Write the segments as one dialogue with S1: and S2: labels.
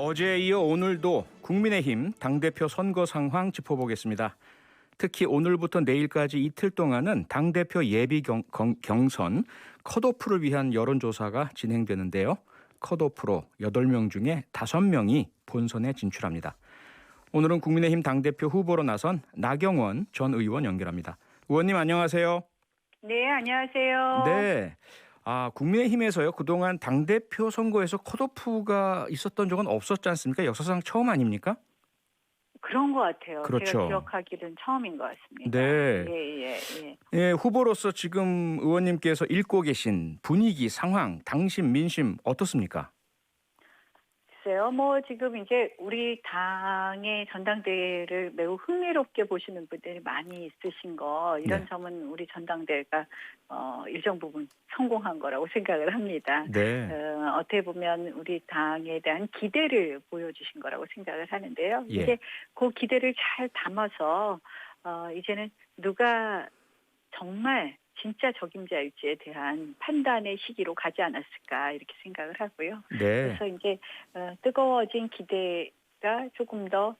S1: 어제에 이어 오늘도 국민의힘 당대표 선거 상황 짚어보겠습니다. 특히 오늘부터 내일까지 이틀 동안은 당대표 예비 경선 컷오프를 위한 여론조사가 진행되는데요. 컷오프로 8명 중에 5명이 본선에 진출합니다. 오늘은 국민의힘 당대표 후보로 나선 나경원 전 의원 연결합니다. 의원님 안녕하세요.
S2: 네, 안녕하세요.
S1: 네. 국민의힘에서요. 그동안 당대표 선거에서 컷오프가 있었던 적은 없었지 않습니까? 역사상 처음 아닙니까?
S2: 그런 것 같아요.
S1: 그렇죠.
S2: 제가 기억하기는 처음인 것 같습니다.
S1: 네. 예, 후보로서 지금 의원님께서 읽고 계신 분위기, 상황, 당심, 민심 어떻습니까?
S2: 글쎄요, 지금 이제 우리 당의 전당대회를 매우 흥미롭게 보시는 분들이 많이 있으신 거, 이런
S1: 네.
S2: 점은 우리 전당대회가 일정 부분 성공한 거라고 생각을 합니다.
S1: 네.
S2: 어떻게 보면 우리 당에 대한 기대를 보여주신 거라고 생각을 하는데요.
S1: 예.
S2: 이제 그 기대를 잘 담아서 이제는 누가 정말 진짜 적임자일지에 대한 판단의 시기로 가지 않았을까 이렇게 생각을 하고요.
S1: 네.
S2: 그래서 이제 뜨거워진 기대가 조금 더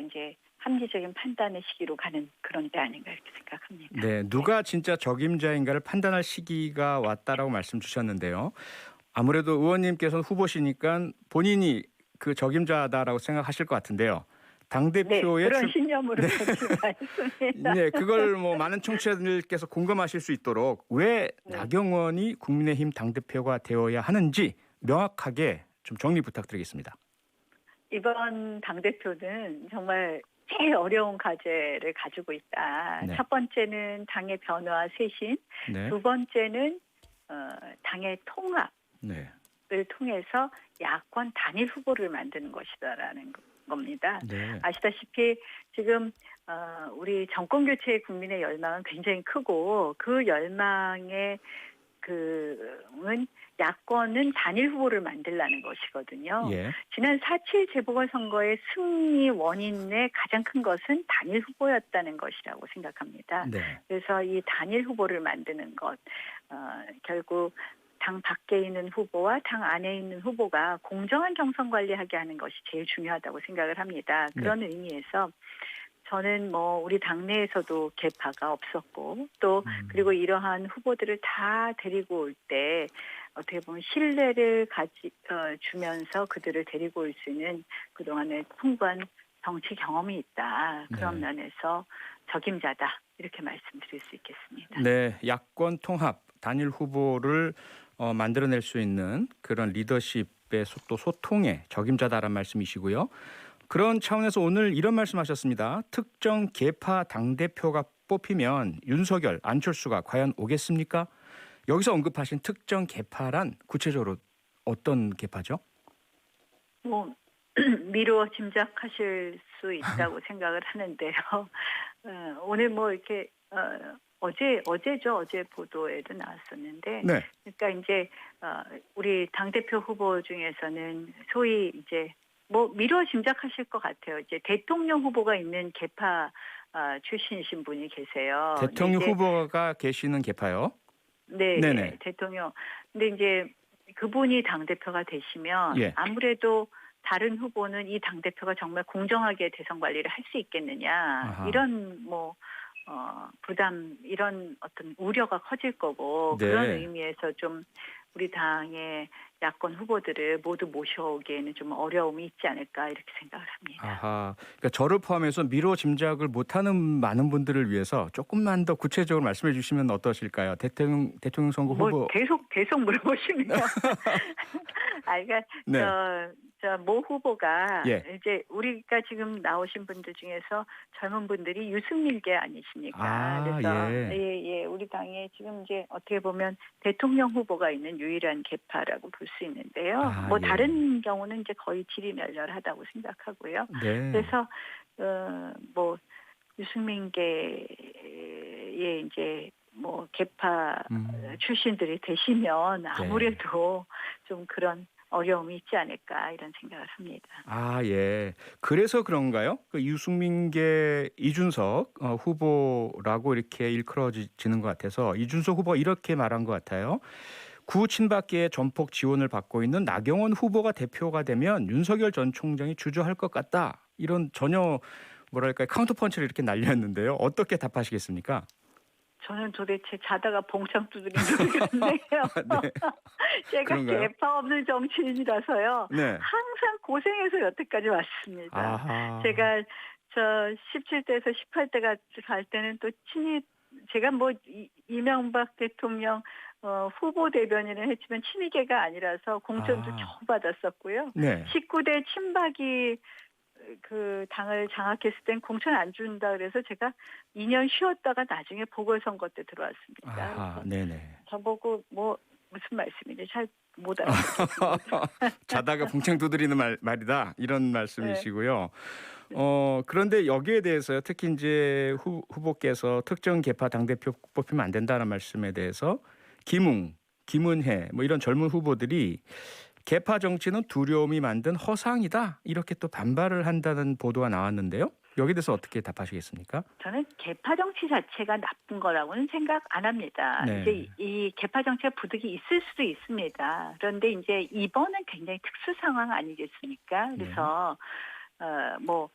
S2: 이제 합리적인 판단의 시기로 가는 그런 때 아닌가 이렇게 생각합니다.
S1: 네. 누가 진짜 적임자인가를 판단할 시기가 왔다라고 말씀 주셨는데요. 아무래도 의원님께서는 후보시니까 본인이 그 적임자다라고 생각하실 것 같은데요. 당대표의
S2: 네, 그런 신념으로 말씀입니다.
S1: 네, 그걸 많은 청취자들께서 공감하실 수 있도록 왜 나경원이 국민의힘 당대표가 되어야 하는지 명확하게 좀 정리 부탁드리겠습니다.
S2: 이번 당대표는 정말 제일 어려운 과제를 가지고 있다.
S1: 네.
S2: 첫 번째는 당의 변화 쇄신,
S1: 네.
S2: 두 번째는 당의 통합을
S1: 네.
S2: 통해서 야권 단일 후보를 만드는 것이다라는 겁니다.
S1: 네.
S2: 아시다시피 지금 우리 정권 교체의 국민의 열망은 굉장히 크고 그 열망의 그은 야권은 단일 후보를 만들라는 것이거든요.
S1: 예.
S2: 지난 4.7 재보궐선거의 승리 원인의 가장 큰 것은 단일 후보였다는 것이라고 생각합니다.
S1: 네.
S2: 그래서 이 단일 후보를 만드는 것, 결국 당 밖에 있는 후보와 당 안에 있는 후보가 공정한 경선 관리하게 하는 것이 제일 중요하다고 생각을 합니다. 그런 의미에서 저는 우리 당내에서도 계파가 없었고 또 그리고 이러한 후보들을 다 데리고 올 때 어떻게 보면 신뢰를 주면서 그들을 데리고 올 수 있는 그동안의 풍부한 정치 경험이 있다. 그런 면에서 적임자다. 이렇게 말씀드릴 수 있겠습니다.
S1: 네, 야권 통합 단일 후보를 만들어낼 수 있는 그런 리더십의 또 소통의 적임자다라는 말씀이시고요. 그런 차원에서 오늘 이런 말씀하셨습니다. 특정 계파 당대표가 뽑히면 윤석열, 안철수가 과연 오겠습니까? 여기서 언급하신 특정 계파란 구체적으로 어떤 계파죠?
S2: 미루어 짐작하실 수 있다고 생각을 하는데요. 오늘 이렇게 어제죠. 어제 보도에도 나왔었는데,
S1: 네.
S2: 그러니까 이제 우리 당대표 후보 중에서는 소위 이제 미루어 짐작하실 것 같아요. 이제 대통령 후보가 있는 계파 출신이신 분이 계세요.
S1: 대통령 후보가 계시는 계파요?
S2: 네,
S1: 네네.
S2: 대통령. 근데 이제 그분이 당대표가 되시면
S1: 예.
S2: 아무래도 다른 후보는 이 당대표가 정말 공정하게 대선 관리를 할 수 있겠느냐.
S1: 아하.
S2: 이런 부담, 이런 어떤 우려가 커질 거고
S1: 네.
S2: 그런 의미에서 좀 우리 당의 야권 후보들을 모두 모셔오기에는 좀 어려움이 있지 않을까 이렇게 생각을 합니다.
S1: 아하, 그러니까 저를 포함해서 미뤄 짐작을 못하는 많은 분들을 위해서 조금만 더 구체적으로 말씀해 주시면 어떠실까요? 대통령 선거 후보.
S2: 계속 물어보시면. 그러니까
S1: 네.
S2: 모 후보가
S1: 예.
S2: 이제 우리가 지금 나오신 분들 중에서 젊은 분들이 유승민계 아니십니까? 그래서 예, 우리 당에 지금 이제 어떻게 보면 대통령 후보가 있는 유일한 계파라고 볼 수 있는데요.
S1: 예.
S2: 다른 경우는 이제 거의 지리멸렬하다고 생각하고요.
S1: 네.
S2: 그래서 유승민계의 이제 계파 출신들이 되시면 아무래도 좀 그런 어려움이 있지 않을까 이런 생각을 합니다.
S1: 예. 그래서 그런가요? 그 유승민계 이준석 후보라고 이렇게 일컬어지는 것 같아서 이준석 후보가 이렇게 말한 것 같아요. 구 친박계의 전폭 지원을 받고 있는 나경원 후보가 대표가 되면 윤석열 전 총장이 주저할 것 같다. 이런 전혀 뭐랄까요 카운터펀치를 이렇게 날렸는데요. 어떻게 답하시겠습니까?
S2: 저는 도대체 자다가 봉창 두드린 소리 같네요.
S1: 네,
S2: 제가
S1: 그런가요?
S2: 개파 없는 정치인이라서요.
S1: 네.
S2: 항상 고생해서 여태까지 왔습니다.
S1: 아하.
S2: 제가 저 17대에서 18대가 갈 때는 또 제가 뭐 이명박 대통령 후보 대변인을 했지만 친이계가 아니라서 공천도
S1: 아.
S2: 겨우 받았었고요.
S1: 네.
S2: 19대 친박이 그 당을 장악했을 땐 공천 안 준다 그래서 제가 2년 쉬었다가 나중에 보궐선거 때 들어왔습니다.
S1: 아하.
S2: 그래서
S1: 네네.
S2: 저보고 뭐 무슨 말씀인지 잘 못 알아듣겠습니다.
S1: 자다가 봉창 두드리는 말이다 이런 말씀이시고요. 그런데 여기에 대해서요. 특히 이제 후보께서 특정 계파 당대표 뽑히면 안 된다는 말씀에 대해서 김은혜 뭐 이런 젊은 후보들이 계파 정치는 두려움이 만든 허상이다 이렇게 또 반발을 한다는 보도가 나왔는데요. 여기에 대해서 어떻게 답하시겠습니까?
S2: 저는 개파 정치 자체가 나쁜 거라고는 생각 안 합니다.
S1: 네.
S2: 이제 이 개파 정치가 부득이 있을 수도 있습니다. 그런데 이제 이번은 굉장히 특수 상황 아니겠습니까? 그래서 뭐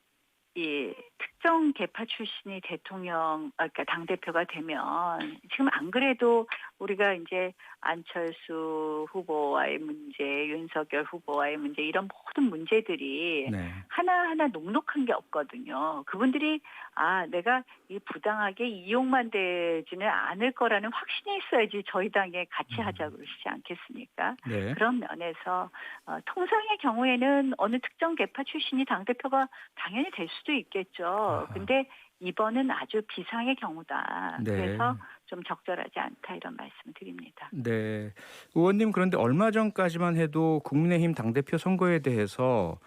S2: 이 특정 계파 출신이 그러니까 당대표가 되면 지금 안 그래도 우리가 이제 안철수 후보와의 문제, 윤석열 후보와의 문제 이런 모든 문제들이
S1: 네.
S2: 하나하나 녹록한 게 없거든요. 그분들이 내가 이 부당하게 이용만 되지는 않을 거라는 확신이 있어야지 저희 당에 같이 하자 그러시지 않겠습니까?
S1: 네.
S2: 그런 면에서 통상의 경우에는 어느 특정 계파 출신이 당대표가 당연히 될 수도 있겠죠. 근데 이번은 아주 비상의 경우다.
S1: 네.
S2: 그래서 좀 적절하지 않다 이런 말씀을 드립니다.
S1: 네. 의원님 그런데 얼마 전까지만 해도 국민의힘 당대표 선거에 대해서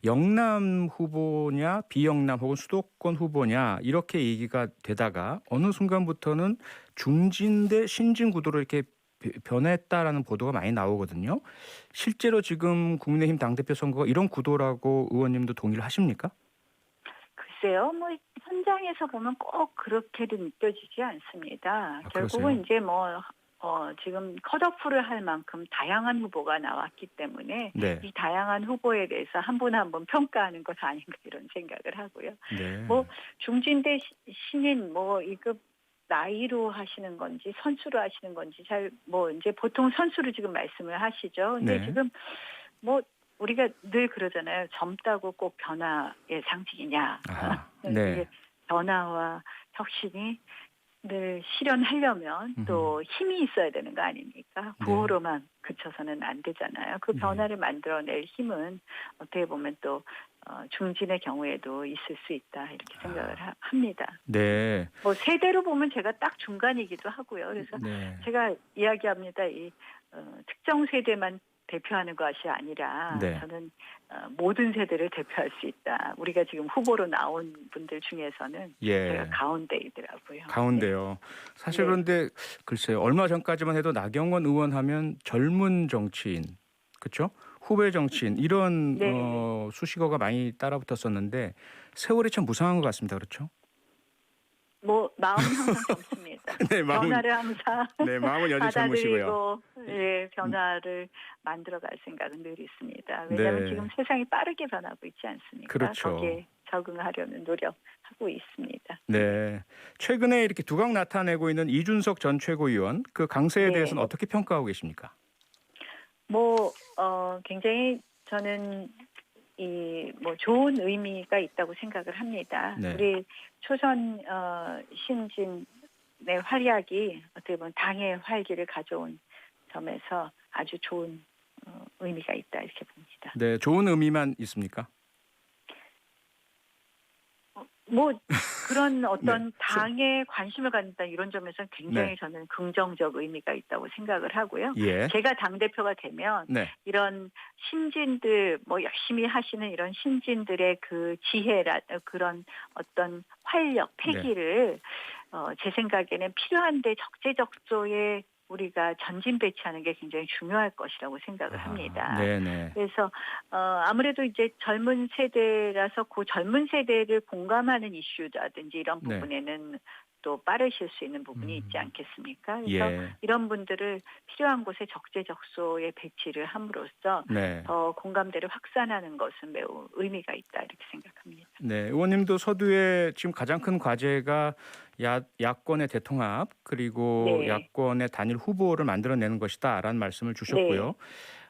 S1: 영남 후보냐 비영남 혹은 수도권 후보냐 이렇게 얘기가 되다가 어느 순간부터는 중진 대 신진 구도로 이렇게 변했다라는 보도가 많이 나오거든요. 실제로 지금 국민의힘 당대표 선거가 이런 구도라고 의원님도 동의를 하십니까?
S2: 글쎄요, 뭐 현장에서 보면 꼭 그렇게도 느껴지지 않습니다. 결국은
S1: 그러세요?
S2: 이제 지금 컷오프를 할 만큼 다양한 후보가 나왔기 때문에
S1: 네.
S2: 이 다양한 후보에 대해서 한 분 한 분 평가하는 것 아닌가 이런 생각을 하고요.
S1: 네.
S2: 뭐 중진대 신인 이거 나이로 하시는 건지 선수로 하시는 건지 이제 보통 선수로 지금 말씀을 하시죠. 근데
S1: 네.
S2: 지금 우리가 늘 그러잖아요. 젊다고 꼭 변화의 상징이냐.
S1: 네.
S2: 이게 변화와 혁신이 늘 실현하려면 또 힘이 있어야 되는 거 아닙니까? 구호로만 그쳐서는 안 되잖아요. 그 변화를 만들어낼 힘은 어떻게 보면 또 중진의 경우에도 있을 수 있다 이렇게 생각을 합니다.
S1: 네.
S2: 뭐 세대로 보면 제가 딱 중간이기도 하고요. 그래서
S1: 네.
S2: 제가 이야기합니다. 이 특정 세대만 대표하는 것이 아니라
S1: 네.
S2: 저는 모든 세대를 대표할 수 있다. 우리가 지금 후보로 나온 분들 중에서는 제가 가운데이더라고요.
S1: 가운데요. 사실
S2: 네.
S1: 그런데 글쎄요. 얼마 전까지만 해도 나경원 의원 하면 젊은 정치인, 그렇죠? 후배 정치인 이런
S2: 네.
S1: 수식어가 많이 따라붙었었는데 세월이 참 무상한 것 같습니다. 그렇죠?
S2: 마음은 항상 젊습니다.
S1: 네,
S2: 변화를 항상
S1: 네, 마음은 여전히 젊으시고요.
S2: 받아들이고 변화를 만들어갈 생각은 늘 있습니다. 왜냐하면
S1: 네.
S2: 지금 세상이 빠르게 변하고 있지 않습니까?
S1: 그렇죠.
S2: 거기에 적응하려는 노력하고 있습니다.
S1: 네. 최근에 이렇게 두각 나타내고 있는 이준석 전 최고위원 그 강세에
S2: 네.
S1: 대해서는 어떻게 평가하고 계십니까?
S2: 굉장히 저는 좋은 의미가 있다고 생각을 합니다.
S1: 네.
S2: 우리 초선 신진의 활약이 어떻게 보면 당의 활기를 가져온 점에서 아주 좋은 의미가 있다 이렇게 봅니다.
S1: 네, 좋은 의미만 있습니까?
S2: 그런 어떤
S1: 네.
S2: 당에 관심을 갖는다 이런 점에서는 굉장히
S1: 네.
S2: 저는 긍정적 의미가 있다고 생각을 하고요.
S1: 예.
S2: 제가 당대표가 되면
S1: 네.
S2: 이런 신진들 열심히 하시는 이런 신진들의 그 지혜라 그런 어떤 활력, 패기를 제 생각에는 필요한데 적재적소에 우리가 전진 배치하는 게 굉장히 중요할 것이라고 생각을 합니다.
S1: 네네.
S2: 그래서 아무래도 이제 젊은 세대라서 그 젊은 세대를 공감하는 이슈라든지 이런
S1: 네.
S2: 부분에는 또 빠르실 수 있는 부분이 있지 않겠습니까? 그래서
S1: 예.
S2: 이런 분들을 필요한 곳에 적재적소에 배치를 함으로써
S1: 네.
S2: 더 공감대를 확산하는 것은 매우 의미가 있다 이렇게 생각합니다.
S1: 네, 의원님도 서두에 지금 가장 큰 과제가 야권의 대통합 그리고
S2: 네.
S1: 야권의 단일 후보를 만들어내는 것이다라는 말씀을 주셨고요.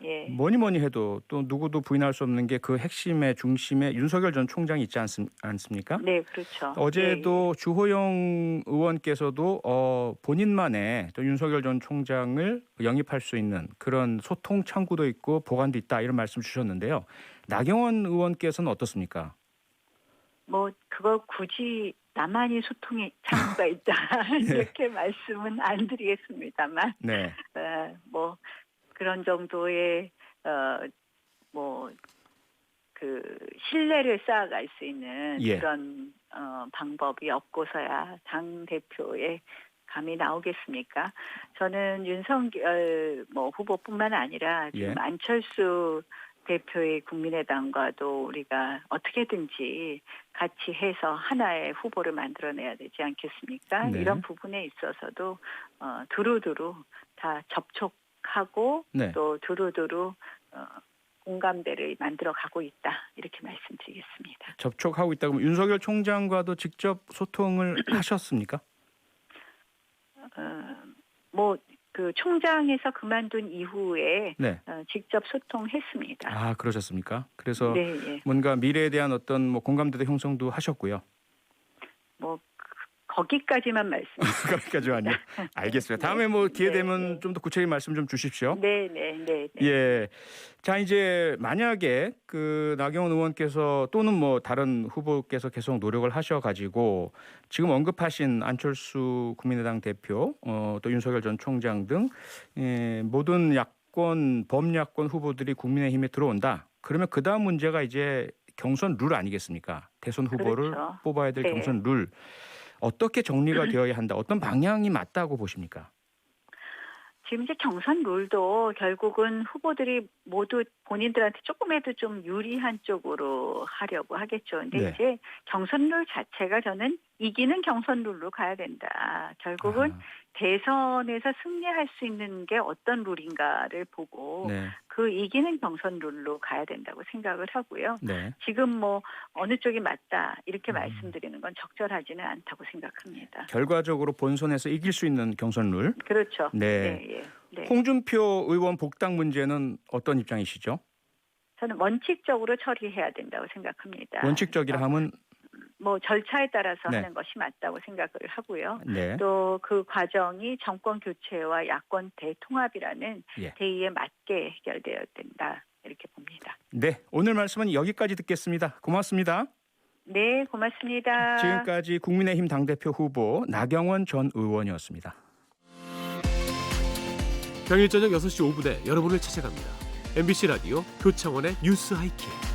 S2: 예.
S1: 뭐니 해도 또 누구도 부인할 수 없는 게 그 핵심의 중심에 윤석열 전 총장이 있지 않습니까?
S2: 네, 그렇죠.
S1: 어제도 주호영 의원께서도 본인만의 또 윤석열 전 총장을 영입할 수 있는 그런 소통 창구도 있고 보관도 있다 이런 말씀 주셨는데요. 나경원 의원께서는 어떻습니까?
S2: 뭐 그거 굳이 나만이 소통의 창구가 있다 이렇게 말씀은 안 드리겠습니다만
S1: 네.
S2: 뭐 그런 정도의 뭐 그 신뢰를 쌓아갈 수 있는
S1: 예.
S2: 그런 방법이 없고서야 당 대표의 감이 나오겠습니까? 저는 윤석열 후보뿐만 아니라 지금
S1: 예.
S2: 안철수 대표의 국민의당과도 우리가 어떻게든지 같이 해서 하나의 후보를 만들어내야 되지 않겠습니까?
S1: 네.
S2: 이런 부분에 있어서도 두루두루 다 접촉하고
S1: 네.
S2: 또 두루두루 공감대를 만들어가고 있다 이렇게 말씀드리겠습니다.
S1: 접촉하고 있다고 하면 윤석열 총장과도 직접 소통을 하셨습니까?
S2: 뭐 그 총장에서 그만둔 이후에
S1: 네.
S2: 직접 소통했습니다.
S1: 아, 그러셨습니까? 그래서
S2: 네, 예.
S1: 뭔가 미래에 대한 어떤 뭐 공감대도 형성도 하셨고요.
S2: 뭐 거기까지만 말씀.
S1: 거기까지만요. 알겠습니다. 다음에 뭐 기회
S2: 네,
S1: 되면
S2: 네.
S1: 좀 더 구체적인 말씀 좀 주십시오.
S2: 네.
S1: 예. 자, 이제 만약에 그 나경원 의원께서 또는 뭐 다른 후보께서 계속 노력을 하셔가지고 지금 언급하신 안철수 국민의당 대표, 또 윤석열 전 총장 등 모든 범야권 후보들이 국민의힘에 들어온다. 그러면 그 다음 문제가 이제 경선 룰 아니겠습니까? 대선 후보를
S2: 그렇죠.
S1: 뽑아야 될
S2: 네.
S1: 경선 룰. 어떻게 정리가 되어야 한다. 어떤 방향이 맞다고 보십니까?
S2: 지금 이제 경선 룰도 결국은 후보들이 모두 본인들한테 조금이라도 좀 유리한 쪽으로 하려고 하겠죠. 근데
S1: 네.
S2: 이제 경선 룰 자체가 저는 이기는 경선 룰로 가야 된다. 결국은 대선에서 승리할 수 있는 게 어떤 룰인가를 보고
S1: 네.
S2: 그 이기는 경선 룰로 가야 된다고 생각을 하고요.
S1: 네.
S2: 지금 뭐 어느 쪽이 맞다 이렇게 말씀드리는 건 적절하지는 않다고 생각합니다.
S1: 결과적으로 본선에서 이길 수 있는 경선 룰.
S2: 그렇죠.
S1: 네.
S2: 네.
S1: 홍준표 의원 복당 문제는 어떤 입장이시죠?
S2: 저는 원칙적으로 처리해야 된다고 생각합니다.
S1: 원칙적이라 하면
S2: 뭐 절차에 따라서
S1: 네.
S2: 하는 것이 맞다고 생각을 하고요.
S1: 네.
S2: 또 그 과정이 정권 교체와 야권 대통합이라는
S1: 예.
S2: 대의에 맞게 해결되어야 된다 이렇게 봅니다.
S1: 네. 오늘 말씀은 여기까지 듣겠습니다. 고맙습니다.
S2: 네, 고맙습니다.
S1: 지금까지 국민의힘 당대표 후보 나경원 전 의원이었습니다.
S3: 평일 저녁 6시 5분에 여러분을 찾아갑니다. MBC 라디오 표창원의 뉴스 하이킥.